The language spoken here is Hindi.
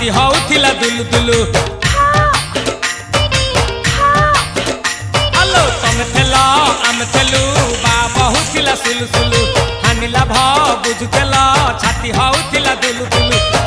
छाती होउथिला दुलु दुलु आलो तमे थेला आमे थेलु बाबा होउथिला सुलु सुलु हानिला भ बुझुतेला छाती होउथिला दुलु दुलु।